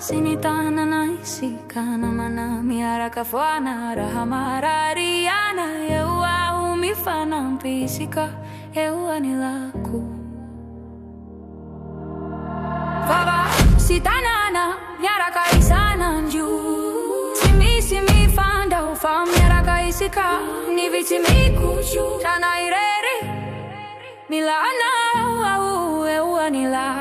sinitana naisikana mana miara kafuana rahamarariana yeua umifana mpisika yeua nilaku Baba sitanana miara kaisana nju simi fanda ufam miara kaisika ni vitimiku tana ireri milana au yeua nilaku